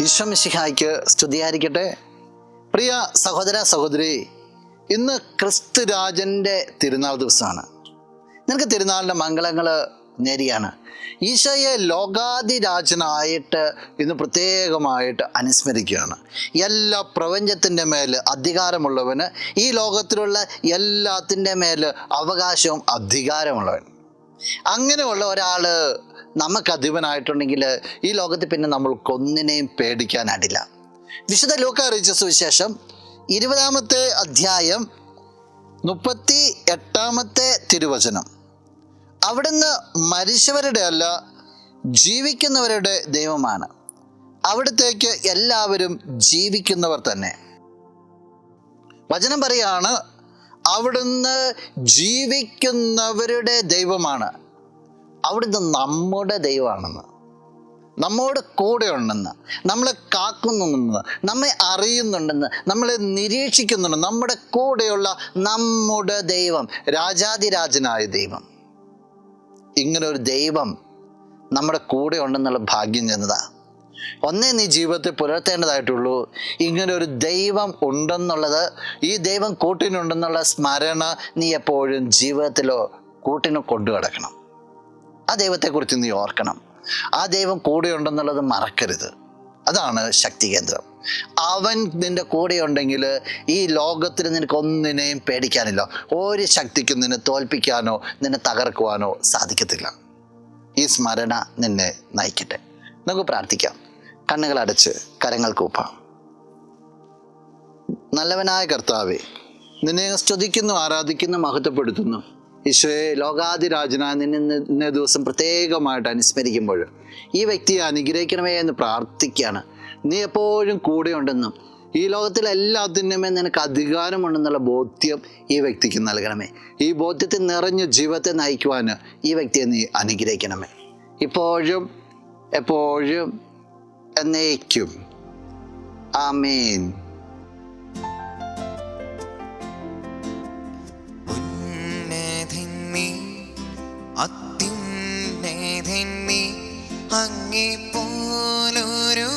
ഈശോ മിശിഹായ്ക്ക് സ്തുതിയായിരിക്കട്ടെ. പ്രിയ സഹോദര സഹോദരി, ഇന്ന് ക്രിസ്തുരാജൻ്റെ തിരുനാൾ ദിവസമാണ്. നിനക്ക് തിരുനാളിൻ്റെ മംഗളങ്ങൾ നേരിയാണ്. ഈശോയെ ലോകാധിരാജനായിട്ട് ഇന്ന് പ്രത്യേകമായിട്ട് അനുസ്മരിക്കുകയാണ്. എല്ലാ പ്രപഞ്ചത്തിൻ്റെ മേൽ അധികാരമുള്ളവന്, ഈ ലോകത്തിലുള്ള എല്ലാത്തിൻ്റെ മേൽ അവകാശവും അധികാരമുള്ളവൻ. അങ്ങനെയുള്ള ഒരാൾ നമുക്ക് അധിപനായിട്ടുണ്ടെങ്കിൽ ഈ ലോകത്തിൽ പിന്നെ നമ്മൾക്കൊന്നിനെയും പേടിക്കാനായിട്ടില്ല. വിശുദ്ധ ലൂക്കാ അറിയിച്ച സുവിശേഷം 20-ാമത്തെ അധ്യായം 38-ാമത്തെ തിരുവചനം. അവിടുന്ന് മരിച്ചവരുടെ അല്ല, ജീവിക്കുന്നവരുടെ ദൈവമാണ്. അവിടുത്തേക്ക് എല്ലാവരും ജീവിക്കുന്നവർ തന്നെ. വചനം പറയാണ്, അവിടുന്ന് ജീവിക്കുന്നവരുടെ ദൈവമാണ്. അവിടുന്ന് നമ്മുടെ ദൈവമാണെന്ന്, നമ്മോട് കൂടെ ഉണ്ടെന്ന്, നമ്മളെ കാക്കുന്നുണ്ടെന്ന്, നമ്മെ അറിയുന്നുണ്ടെന്ന്, നമ്മളെ നിരീക്ഷിക്കുന്നുണ്ടെന്ന്, നമ്മുടെ കൂടെയുള്ള നമ്മുടെ ദൈവം, രാജാതിരാജനായ ദൈവം. ഇങ്ങനൊരു ദൈവം നമ്മുടെ കൂടെ ഉണ്ടെന്നുള്ള ഭാഗ്യം ചെന്നതാ. ഒന്നേ നീ ജീവിതത്തിൽ പുലർത്തേണ്ടതായിട്ടുള്ളൂ, ഇങ്ങനൊരു ദൈവം ഉണ്ടെന്നുള്ളത്, ഈ ദൈവം കൂട്ടിനുണ്ടെന്നുള്ള സ്മരണ നീ എപ്പോഴും ജീവിതത്തിലോ കൂട്ടിനോ കൊണ്ടു കിടക്കണം. ആ ദൈവത്തെക്കുറിച്ച് നീ ഓർക്കണം. ആ ദൈവം കൂടെ ഉണ്ടെന്നുള്ളത് മറക്കരുത്. അതാണ് ശക്തി കേന്ദ്രം. അവൻ നിന്റെ കൂടെ ഉണ്ടെങ്കിൽ ഈ ലോകത്തിൽ നിനക്കൊന്നിനെയും പേടിക്കാനില്ല. ഒരു ശക്തിക്കും നിന്നെ തോൽപ്പിക്കാനോ നിന്നെ തകർക്കുവാനോ സാധിക്കത്തില്ല. ഈ സ്മരണ നിന്നെ നയിക്കട്ടെ. നമുക്ക് പ്രാർത്ഥിക്കാം. കണ്ണുകളടച്ച് കരങ്ങൾ കൂപ്പാം. നല്ലവനായ കർത്താവേ, നിന്നെ സ്തുതിക്കുന്നു, ആരാധിക്കുന്നു, മഹത്വപ്പെടുത്തുന്നു. ഈശോയെ, ലോകാധിരാജനായ നിന്നെ ഇന്നേ ദിവസം പ്രത്യേകമായിട്ട് അനുസ്മരിക്കുമ്പോൾ ഈ വ്യക്തിയെ അനുഗ്രഹിക്കണമേ എന്ന് പ്രാർത്ഥിക്കുകയാണ്. നീ എപ്പോഴും കൂടെയുണ്ടെന്നും ഈ ലോകത്തിലെ എല്ലാത്തിൻ്റെമേ നിനക്ക് അധികാരമുണ്ടെന്നുള്ള ബോധ്യം ഈ വ്യക്തിക്ക് നൽകണമേ. ഈ ബോധ്യത്തിൽ നിറഞ്ഞ ജീവിതത്തെ നയിക്കുവാൻ ഈ വ്യക്തിയെ നീ അനുഗ്രഹിക്കണമേ, ഇപ്പോഴും എപ്പോഴും എന്നേക്കും. ആമേൻ. അത്യുന്നതൻ നീ, അങ്ങേ പോലൊരു